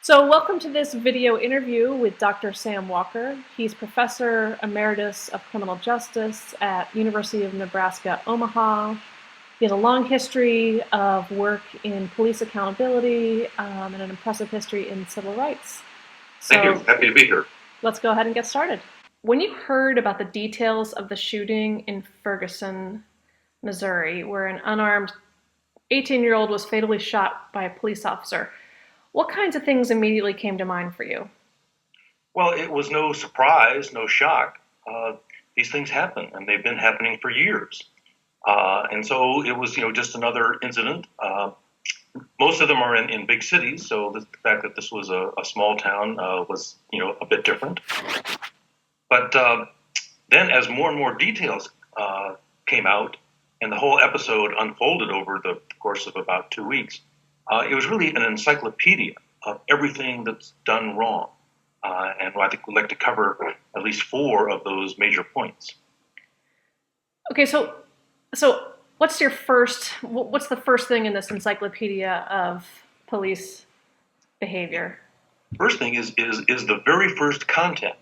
So welcome to this video interview with Dr. Sam Walker. He's Professor Emeritus of Criminal Justice at University of Nebraska, Omaha. He has a long history of work in police accountability and an impressive history in civil rights. Thank you. So Happy to be here. let's go ahead and get started. When you heard about the details of the shooting in Ferguson, Missouri, where an unarmed 18-year-old was fatally shot by a police officer, what kinds of things immediately came to mind for you? Well, it was no surprise, no shock. These things happen, and they've been happening for years. And so it was, just another incident. Most of them are in big cities, so the fact that this was a small town was, a bit different. But then, as more and more details came out, and the whole episode unfolded over the course of about 2 weeks, it was really an encyclopedia of everything that's done wrong. And I think we'd like to cover at least 4 of those major points. Okay, so what's the first thing in this encyclopedia of police behavior? First thing is the very first contact.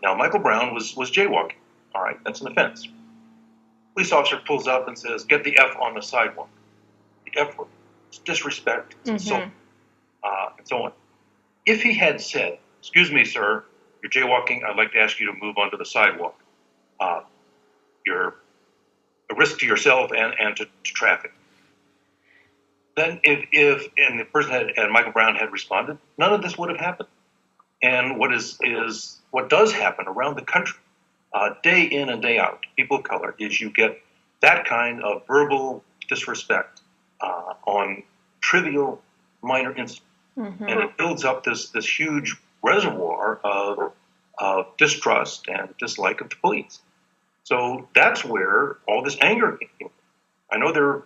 Now, Michael Brown was jaywalking. All right, that's an offense. Police officer pulls up and says, "Get the F on the sidewalk." The F word. It's disrespect, it's insult, and so on. If he had said, "Excuse me, sir, you're jaywalking, I'd like to ask you to move onto the sidewalk. You're a risk to yourself and to traffic." Then if the person and Michael Brown had responded, none of this would have happened. And what does happen around the country, day in and day out, people of color, is you get that kind of verbal disrespect on trivial, minor incidents. And it builds up this huge reservoir of distrust and dislike of the police. So that's where all this anger came from. I know there are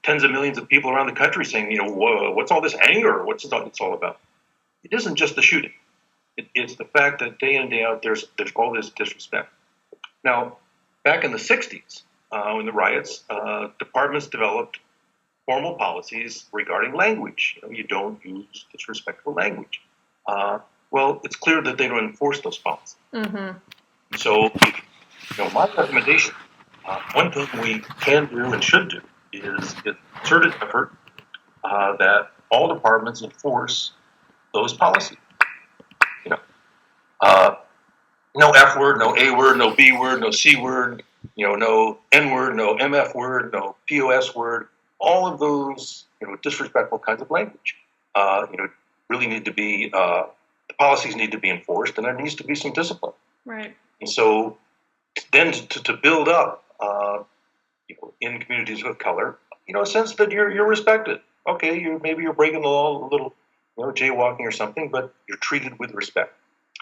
tens of millions of people around the country saying, "Whoa, what's all this anger? What's it all about?" It isn't just the shooting. It's the fact that day in and day out there's all this disrespect. Now, back in the 60s, in the riots, departments developed formal policies regarding language. You don't use disrespectful language. Well, it's clear that they don't enforce those policies. So, my recommendation, one thing we can do and should do is a concerted effort that all departments enforce those policies. No F word, no A word, no B word, no C word, no N word, no MF word, no POS word. All of those, disrespectful kinds of language, really need to be, the policies need to be enforced, and there needs to be some discipline. Right. And so then to build up, in communities of color, a sense that you're respected. Okay, maybe you're breaking the law a little, jaywalking or something, but you're treated with respect.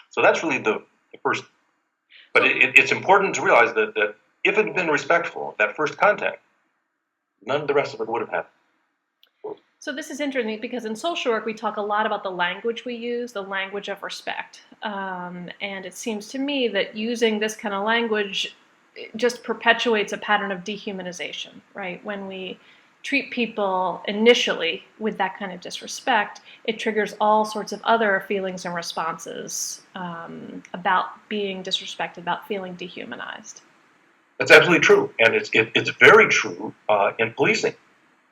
So that's really the first. But it's important to realize that if it had been respectful, that first contact, none of the rest of it would have happened. So this is interesting because in social work we talk a lot about the language we use, the language of respect. And it seems to me that using this kind of language just perpetuates a pattern of dehumanization, right? When we treat people initially with that kind of disrespect, it triggers all sorts of other feelings and responses about being disrespected, about feeling dehumanized. That's absolutely true, and it's very true in policing.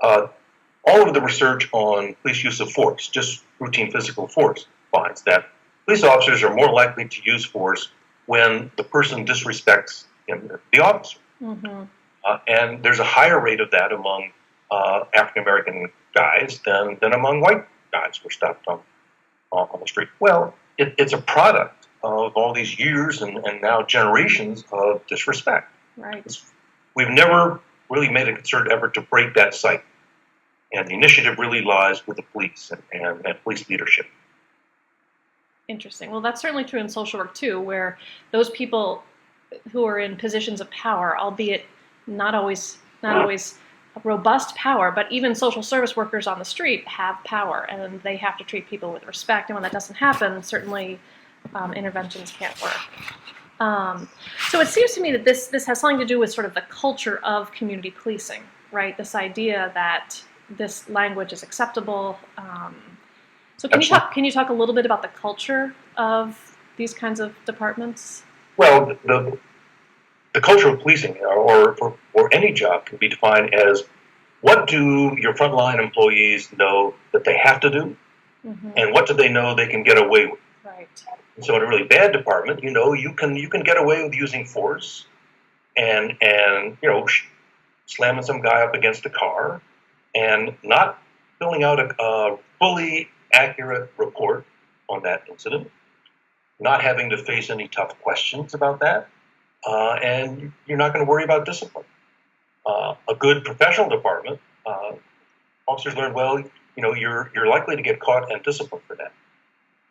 All of the research on police use of force, just routine physical force, finds that police officers are more likely to use force when the person disrespects the officer. And there's a higher rate of that among African American guys than among white guys who are stopped on the street. Well, it's a product of all these years and now generations of disrespect. Right. We've never really made a concerted effort to break that cycle. And the initiative really lies with the police and police leadership. Interesting. Well, that's certainly true in social work too, where those people who are in positions of power, albeit not always robust power, but even social service workers on the street have power, and they have to treat people with respect. And when that doesn't happen, certainly interventions can't work. So it seems to me that this has something to do with sort of the culture of community policing, right? This idea that this language is acceptable, So Absolutely. can you talk a little bit about the culture of these kinds of departments? Well, the culture of policing or any job can be defined as what do your frontline employees know that they have to do, Mm-hmm. and what do they know they can get away with. Right. And so in a really bad department, you can get away with using force and slamming some guy up against a car and not filling out a fully accurate report on that incident, not having to face any tough questions about that, and you're not going to worry about discipline. A good professional department, officers learn, well, you're likely to get caught and disciplined for that.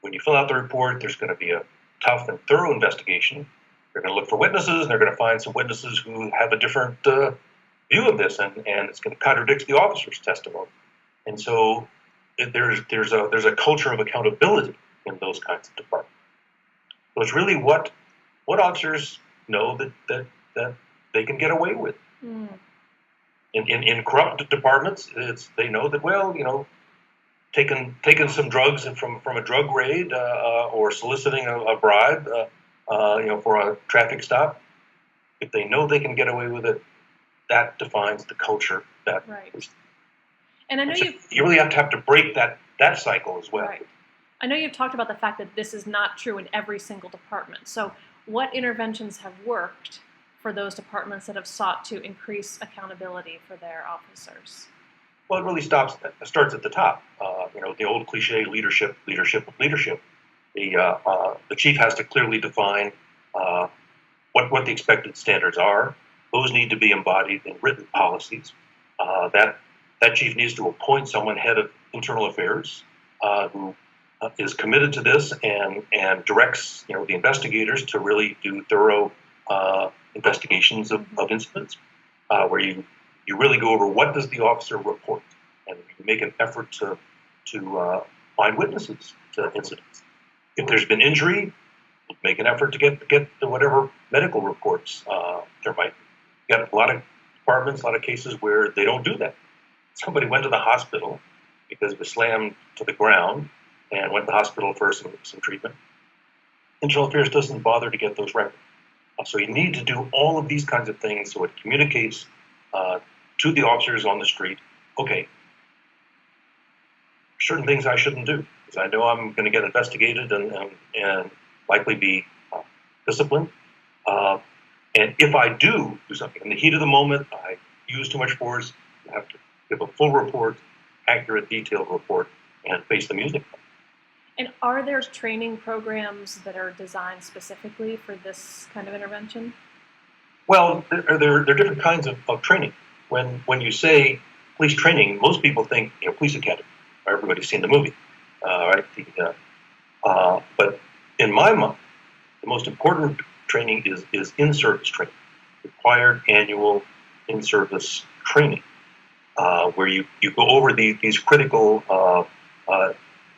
When you fill out the report, there's going to be a tough and thorough investigation. They're going to look for witnesses, and they're going to find some witnesses who have a different view of this, and it's going to contradict the officer's testimony. And so there's a culture of accountability in those kinds of departments. So it's really what officers know that they can get away with. Mm. In corrupt departments, they know that, well, taking some drugs from a drug raid or soliciting a bribe, for a traffic stop, if they know they can get away with it, that defines the culture. Right. And I know you really have to break that cycle as well. Right. I know you've talked about the fact that this is not true in every single department. So what interventions have worked for those departments that have sought to increase accountability for their officers? Well, it really starts at the top. The old cliche, leadership. The chief has to clearly define what the expected standards are. Those need to be embodied in written policies. That chief needs to appoint someone head of internal affairs who is committed to this and directs the investigators to really do thorough investigations of incidents, where you really go over what does the officer report, and you make an effort to find witnesses to incidents. If there's been injury, make an effort to get whatever medical reports there might be. Got a lot of departments, a lot of cases where they don't do that. Somebody went to the hospital because it was slammed to the ground and went to the hospital for some treatment. Internal Affairs doesn't bother to get those records. So you need to do all of these kinds of things so it communicates to the officers on the street, okay, certain things I shouldn't do because I know I'm going to get investigated and likely be disciplined. And if I do something in the heat of the moment, I use too much force, you have to give a full report, accurate, detailed report, and face the music. And are there training programs that are designed specifically for this kind of intervention? Well, there are different kinds of training. When you say police training, most people think police academy. Everybody's seen the movie, right? But in my mind, the most important training is in-service training, required annual in-service training, where you go over these critical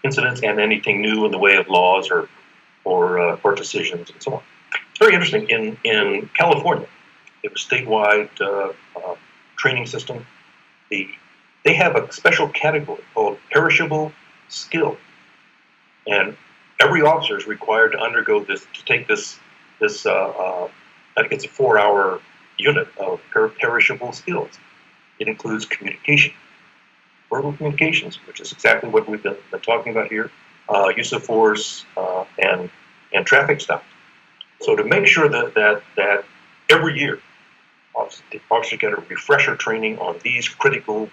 incidents and anything new in the way of laws or court decisions and so on. It's very interesting. In California, it was statewide training system. They have a special category called perishable skill, and every officer is required to undergo this, to take this. I think it's a 4-hour unit of perishable skills. It includes communication, verbal communications, which is exactly what we've been talking about here, use of force, and traffic stops. So to make sure that every year officers get a refresher training on these critical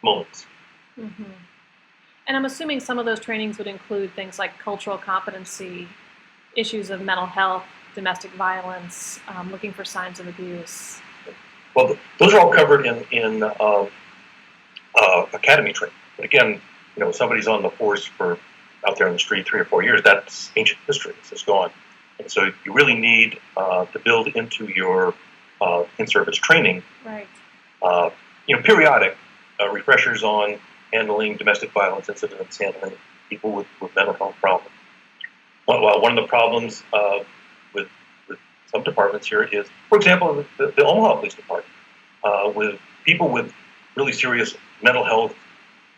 moments. Mm-hmm. And I'm assuming some of those trainings would include things like cultural competency, issues of mental health, domestic violence, looking for signs of abuse. Well, those are all covered in academy training. But again, somebody's on the force for out there on the street 3 or 4 years. That's ancient history. It's gone. And so you really need to build into your in-service training, right? Periodic refreshers on handling domestic violence incidents, handling people with mental health problems. Well, one of the problems with some departments here is, for example, the Omaha Police Department, with people with really serious mental health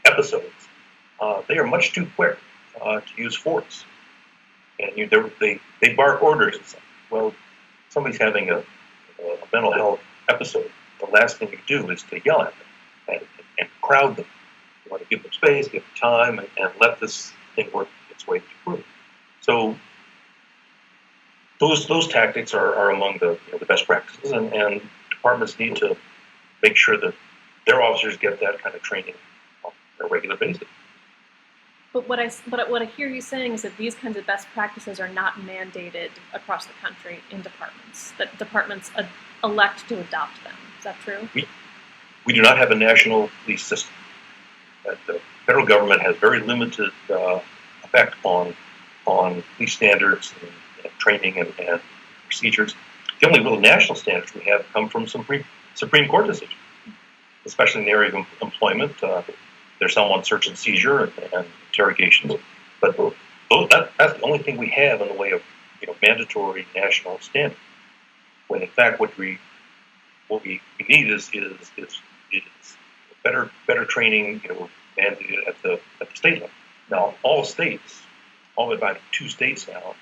episodes. They are much too quick to use force, and they bark orders and stuff. Well, somebody's having a mental health episode. The last thing you do is to yell at them and crowd them. You want to give them space, give them time, and let this thing work its way through. So those tactics are among the best practices, and departments need to make sure that their officers get that kind of training on a regular basis. But what I hear you saying is that these kinds of best practices are not mandated across the country in departments, that departments elect to adopt them. Is that true? We do not have a national police system. The federal government has very limited effect on police standards and training and procedures. The only real national standards we have come from Supreme Court decisions, especially in the area of employment. There's some on search and seizure and interrogations, but that's the only thing we have in the way of mandatory national standards. When in fact what we need is better training, mandated at the state level. Now all states, all but about 2 states now,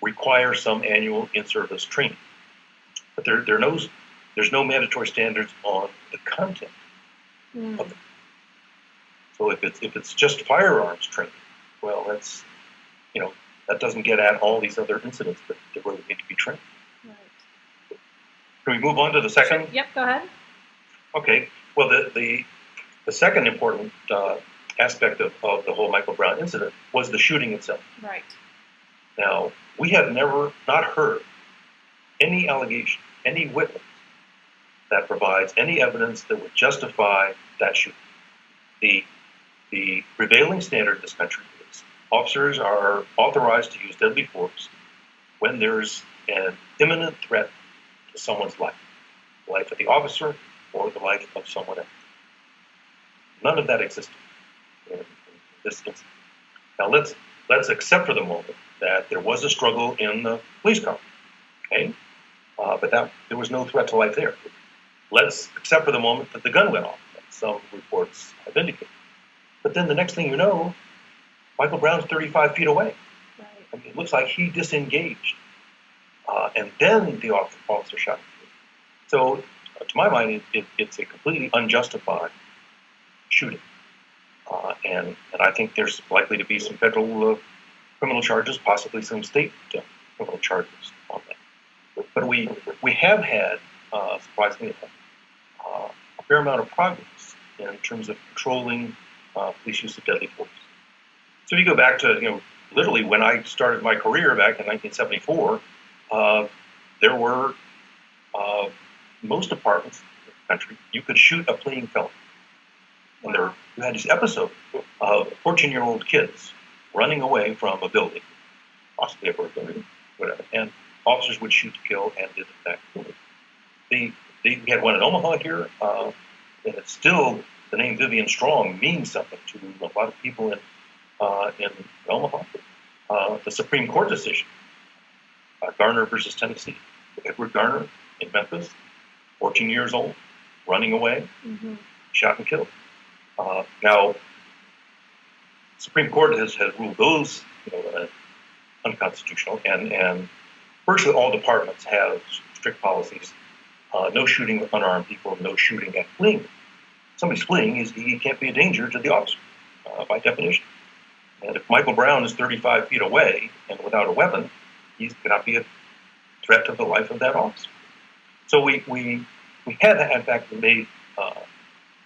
require some annual in-service training, but there's no mandatory standards on the content of it. So if it's just firearms training, well, that's that doesn't get at all these other incidents that really need to be trained. Right. Can we move on to the second? Yep, go ahead. Okay. Well, the second important aspect of the whole Michael Brown incident was the shooting itself. Right. Now, we have not heard any allegation, any witness that provides any evidence that would justify that shooting. The prevailing standard in this country is officers are authorized to use deadly force when there's an imminent threat to someone's life, the life of the officer or the life of someone else. None of that existed in this instance. Now let's accept for the moment that there was a struggle in the police car, okay? But there was no threat to life there. Let's accept for the moment that the gun went off, as some reports have indicated. But then the next thing you know, Michael Brown's 35 feet away. Right. I mean, it looks like he disengaged. And then the officer shot him. So, to my mind, it's a completely unjustified shooting. And I think there's likely to be some federal criminal charges, possibly some state criminal charges on that. But we have had, surprisingly enough, a fair amount of progress in terms of controlling police use of deadly force. So if you go back to, literally when I started my career back in 1974, there were most departments in the country, you could shoot a fleeing felon. And you had this episode of 14-year-old kids running away from a building, possibly a burglary, whatever, and officers would shoot to kill and did in fact kill them. We had one in Omaha here, and it's still, the name Vivian Strong means something to a lot of people in Omaha. The Supreme Court decision, Garner versus Tennessee. Edward Garner in Memphis, 14 years old, running away, shot and killed. Now, Supreme Court has ruled those unconstitutional, and virtually all departments have strict policies. No shooting with unarmed people, no shooting at fleeing. Somebody's fleeing, he can't be a danger to the officer, by definition. And if Michael Brown is 35 feet away and without a weapon, he cannot be a threat to the life of that officer. So we have, in fact, made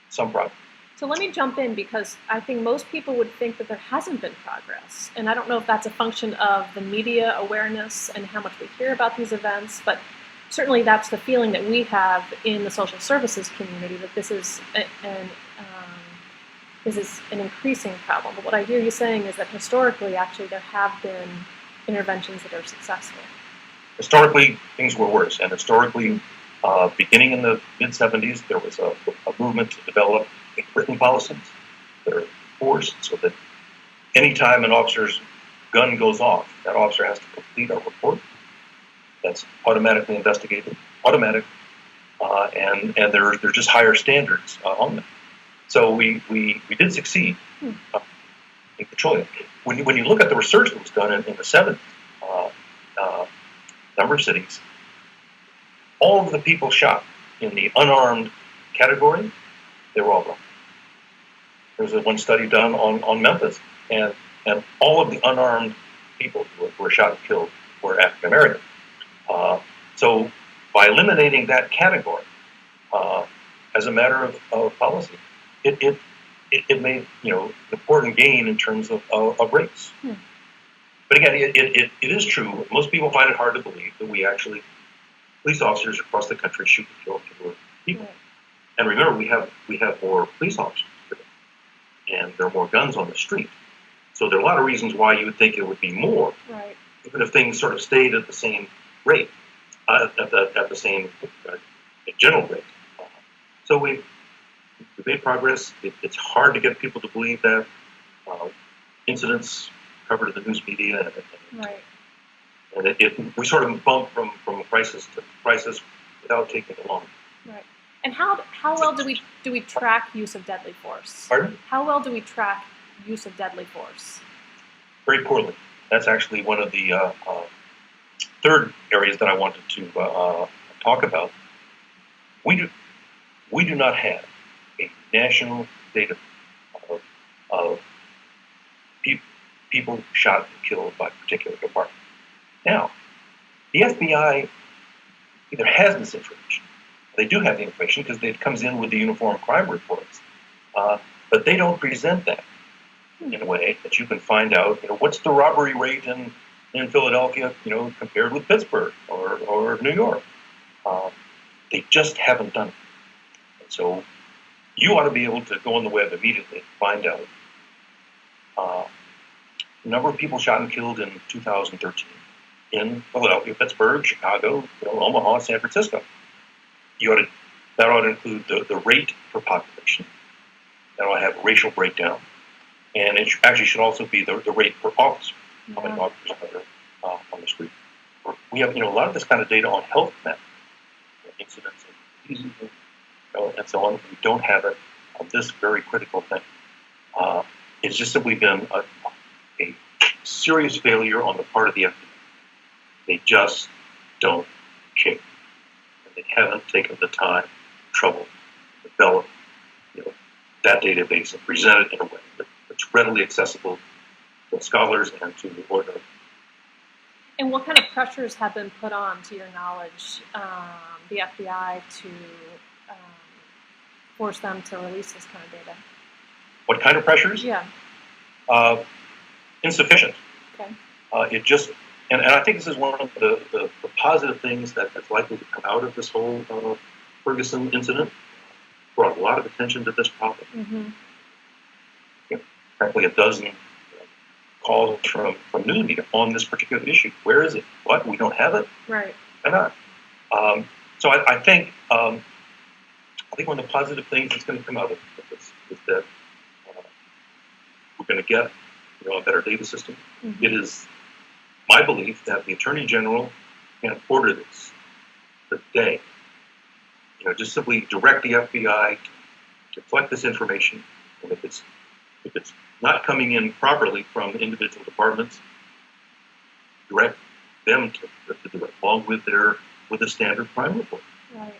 some progress. So let me jump in, because I think most people would think that there hasn't been progress. And I don't know if that's a function of the media awareness and how much we hear about these events, but certainly that's the feeling that we have in the social services community, that this is an increasing problem. But what I hear you saying is that historically, actually, there have been interventions that are successful. Historically, things were worse. And historically, beginning in the mid-'70s, there was a movement to develop written policies that are enforced so that any time an officer's gun goes off, that officer has to complete a report that's automatically investigated, and there are just higher standards on them. So we did succeed. in petroleum. When you look at the research that was done in the 70s, number of cities, all of the people shot in the unarmed category, they were all black. There was one study done on Memphis, and all of the unarmed people who were shot and killed were African American. So by eliminating that category, as a matter of policy, it made an important gain in terms of race. But again, it is true. Most people find it hard to believe that we actually, police officers across the country, shoot and kill people. Right. And remember, we have more police officers today, and there are more guns on the street. So there are a lot of reasons why you would think it would be more, right, even if things sort of stayed at the same rate, at the same general rate. So we've made progress. It's hard to get people to believe that. Incidents covered in the news media, right, and we sort of bump from crisis to crisis without taking it long. Right. And how well do we track use of deadly force? Pardon? How well do we track use of deadly force? Very poorly. That's actually one of the third areas that I wanted to talk about. We do not have a national data of people shot and killed by a particular department. Now, the FBI either has this information, they do have the information because it comes in with the uniform crime reports, but they don't present that in a way that you can find out, what's the robbery rate in Philadelphia, compared with Pittsburgh or New York. They just haven't done it. And so you ought to be able to go on the web immediately and find out the number of people shot and killed in 2013 in Philadelphia, Pittsburgh, Chicago, Omaha, San Francisco. That ought to include the rate per population. That ought to have a racial breakdown. And it actually should also be the rate per officer. How many officers are on the street? We have a lot of this kind of data on health matters, incidents and so on. We don't have it on this very critical thing. It's just simply been a serious failure on the part of the FBI. They just don't care. And they haven't taken the time, trouble, to develop that database and present it in a way that's readily accessible to scholars and to the ordinary. And what kind of pressures have been put on, to your knowledge, the FBI to force them to release this kind of data? What kind of pressures? Yeah. Insufficient. Okay. It just, and I think this is one of the positive things that's likely to come out of this whole Ferguson incident. Brought a lot of attention to this problem. Mm-hmm. Frankly, a dozen calls from news media on this particular issue. Where is it? What? We don't have it? Right. Why not? So I think one of the positive things that's going to come out of this is that we're going to get a better data system. Mm-hmm. It is my belief that the Attorney General can order this today. Just simply direct the FBI to collect this information, and if it's not coming in properly from individual departments, direct them to do it along with the standard crime report. Right.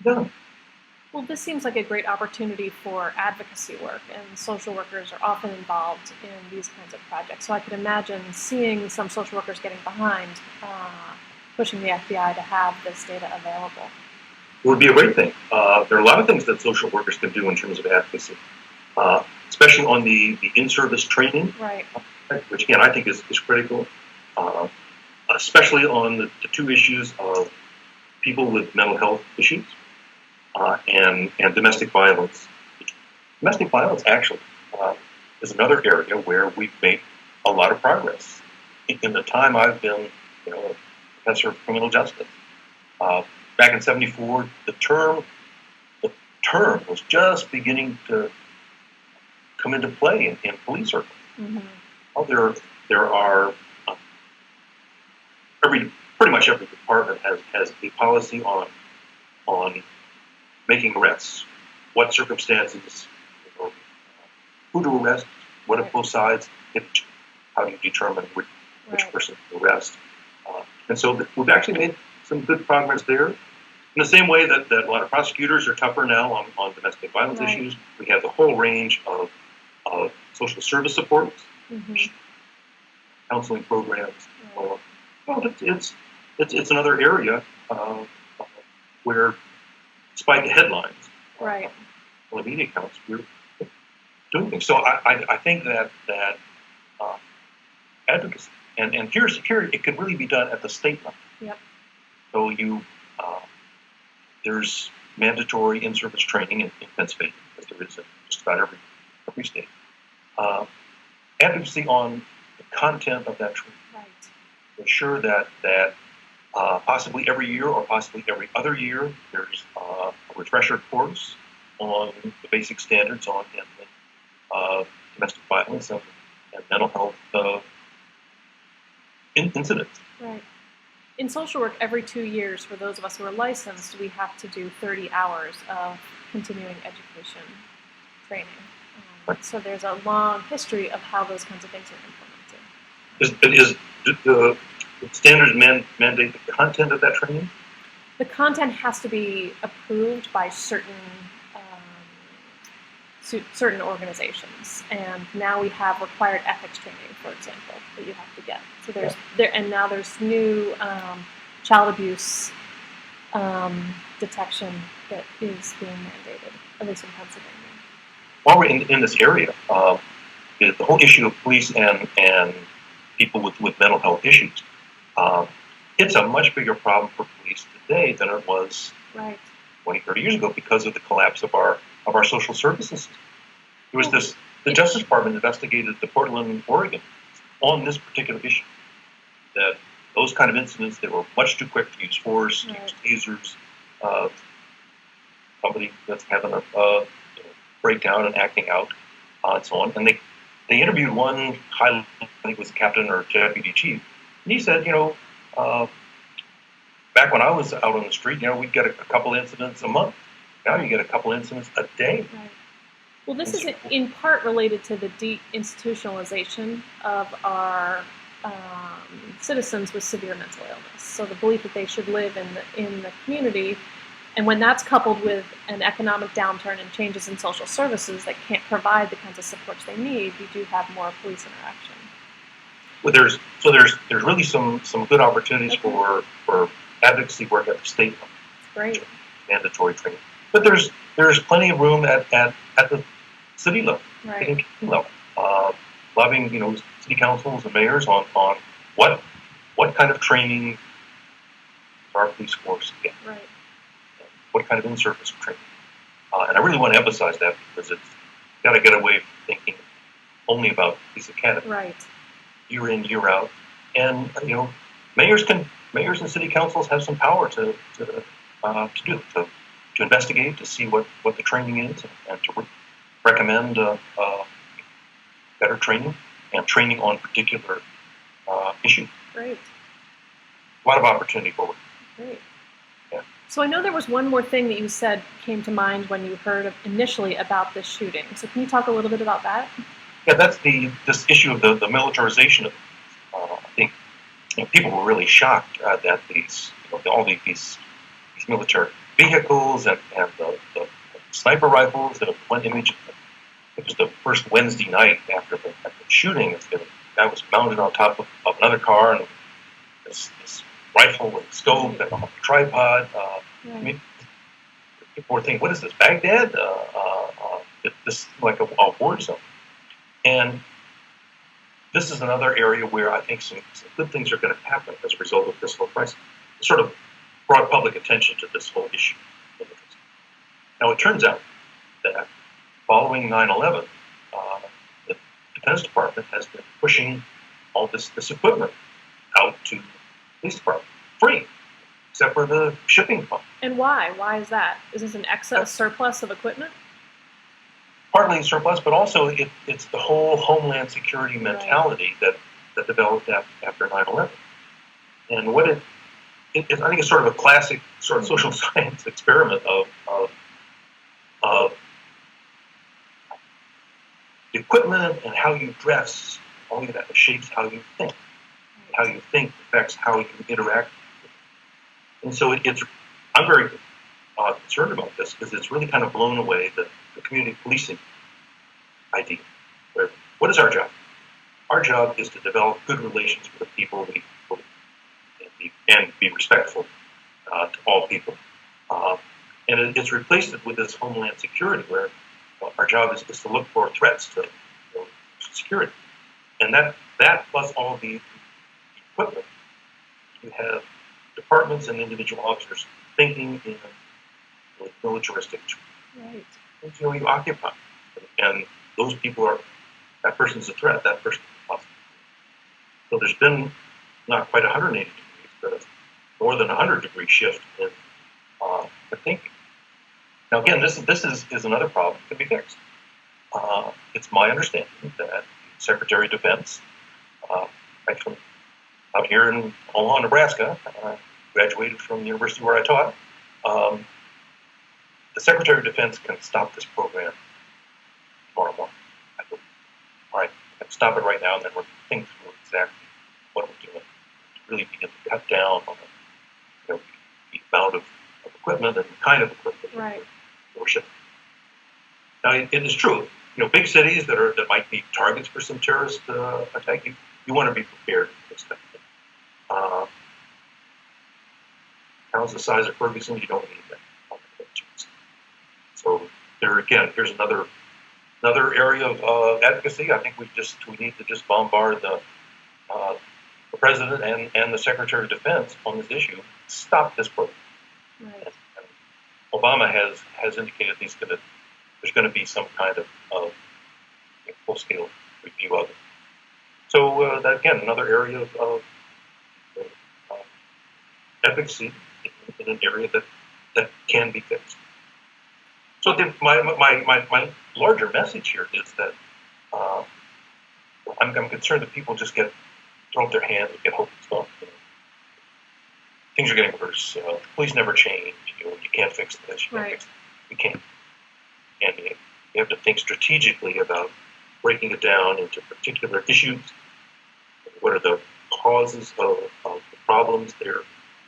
Yeah. Well, this seems like a great opportunity for advocacy work, and social workers are often involved in these kinds of projects. So I could imagine seeing some social workers getting behind pushing the FBI to have this data available. It would be a great thing. There are a lot of things that social workers can do in terms of advocacy, especially on the in-service training, right, which again I think is critical, especially on the two issues of people with mental health issues and domestic violence. Domestic violence actually is another area where we've made a lot of progress. In the time I've been a professor of criminal justice, back in '74, the term was just beginning to come into play in police circles. Mm-hmm. Well, there are pretty much every department has a policy on making arrests, what circumstances, who to arrest, What if both sides hit each other? How do you determine which person to arrest? And so we've actually made some good progress there. In the same way that a lot of prosecutors are tougher now on domestic violence issues, we have the whole range of social service supports, counseling programs. Well, it's another area where, despite the headlines, on the media accounts, we're doing things. So I think that advocacy and here it could really be done at the state level. Yep. So there's mandatory in-service training in Pennsylvania, as there is in just about every state. Advocacy on the content of that training. Right. Ensure that possibly every year or possibly every other year there's a refresher course on the basic standards on handling domestic violence and mental health incidents. Right. In social work, every 2 years, for those of us who are licensed, we have to do 30 hours of continuing education training. So there's a long history of how those kinds of things are implemented. Is the standards mandate the content of that training? The content has to be approved by certain organizations, and now we have required ethics training, for example, that you have to get. So there's new child abuse detection that is being mandated, at least in Pennsylvania. While we're in this area, the whole issue of police and people with mental health issues, it's a much bigger problem for police today than it was 20, 30 years ago because of the collapse of our social services. There was the Justice Department investigated the Portland, Oregon, on this particular issue. That those kind of incidents, they were much too quick to use force, use tasers, somebody that's having a breakdown and acting out, and so on. And they interviewed one high, I think it was captain or deputy chief, and he said, back when I was out on the street, we'd get a couple incidents a month. Now you get a couple incidents a day. Right. Well, this is in part related to the deinstitutionalization of our citizens with severe mental illness. So the belief that they should live in the community, and when that's coupled with an economic downturn and changes in social services that can't provide the kinds of supports they need, we do have more police interaction. Well, there's really some good opportunities for advocacy work at the state level. Great. Mandatory training. But there's plenty of room at the city level, lobbying city councils and mayors on what kind of training our police force get, what kind of in-service training, and I really want to emphasize that because it's got to get away from thinking only about police academy, year in, year out, and mayors and city councils have some power to investigate, to see what the training is, and to recommend better training and training on particular issues. Great. A lot of opportunity forward. Great. Yeah. So I know there was one more thing that you said came to mind when you heard initially about this shooting. So can you talk a little bit about that? Yeah, that's this issue of the militarization of it. I think people were really shocked that all these military vehicles and the sniper rifles. That one image, it was the first Wednesday night after the shooting. That was mounted on top of another car, and this rifle with scope and a tripod. I mean, people were thinking, "What is this, Baghdad? This is like a war zone." And this is another area where I think some good things are going to happen as a result of this whole crisis. It sort of brought public attention to this whole issue. Now, it turns out that following 9/11, the Defense Department has been pushing all this equipment out to the police department free, except for the shipping fund. And why? Why is that? Is this an excess surplus of equipment? Partly surplus, but also it's the whole homeland security mentality that developed after 9/11. And what I think it's sort of a classic sort of social science experiment of equipment and how you dress, all of that shapes how you think. How you think affects how you interact. And so I'm very concerned about this because it's really kind of blown away the community policing idea. Where, what is our job? Our job is to develop good relations with the people we and be respectful to all people. And it's replaced it with this homeland security where our job is to look for threats to security. And that plus all the equipment, you have departments and individual officers thinking in militaristic terms. Right. You occupy. And those people that person's a threat, that person's a possible. So there's been not quite 180 degrees, but more than 100-degree shift in thinking. Now again, this is another problem that can be fixed. It's my understanding that the Secretary of Defense, actually out here in Omaha, Nebraska, graduated from the university where I taught, the Secretary of Defense can stop this program tomorrow morning. All right, stop it right now, and then we're thinking through exactly what we're doing to really begin to cut down on the amount of equipment and the kind of equipment right. that we're shipping. Now, it is true. Big cities that might be targets for some terrorist attack, you want to be prepared for this kind of thing. Towns the size of Ferguson, you don't need that. So there again, here's another area of advocacy. I think we need to just bombard the president and the Secretary of Defense on this issue. Stop this program. Right. Obama has indicated there's going to be some kind of full-scale review of it. So that again, another area of advocacy in an area that can be fixed. So my larger message here is that I'm concerned that people just throw up their hands and get hopeless. Well, things are getting worse. Police never change. You can't fix this. You can't. And you have to think strategically about breaking it down into particular issues. What are the causes of the problems there,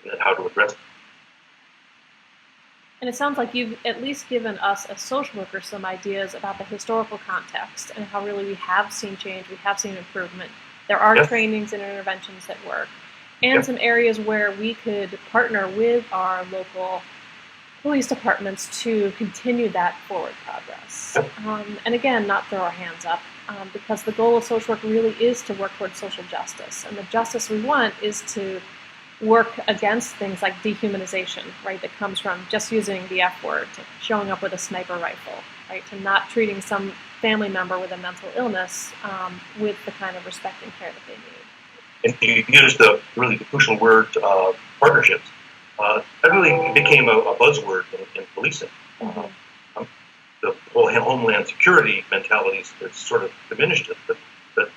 and then how to address them. And it sounds like you've at least given us as social workers some ideas about the historical context and how really we have seen change, we have seen improvement. There are trainings and interventions that work, and some areas where we could partner with our local police departments to continue that forward progress. And again, not throw our hands up, because the goal of social work really is to work towards social justice. And the justice we want is to work against things like dehumanization, right, that comes from just using the F word, to showing up with a sniper rifle, right, to not treating some family member with a mental illness with the kind of respect and care that they need. And you used the crucial word, partnerships. That really became a buzzword in policing. The whole homeland security mentality is sort of diminished it, but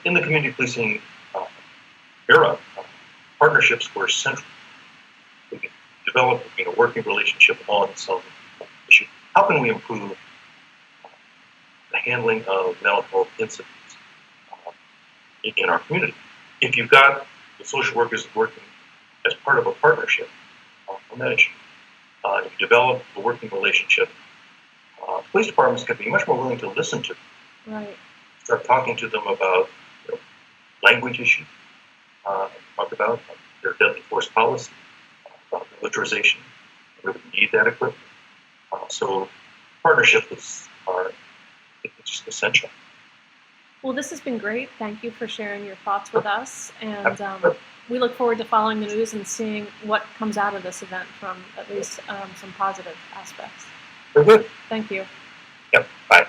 in the community policing era, partnerships were central. We could develop a working relationship on some issue. How can we improve the handling of mental health incidents in our community? If you've got the social workers working as part of a partnership on that issue, if you develop a working relationship, police departments can be much more willing to listen to them. Right. Start talking to them about language issues. Talk about their deadly force policy, about militarization. We really need that equipment. So partnerships are just essential. Well, this has been great. Thank you for sharing your thoughts with us. And we look forward to following the news and seeing what comes out of this event from at least some positive aspects. Very good. Thank you. Yep. Bye.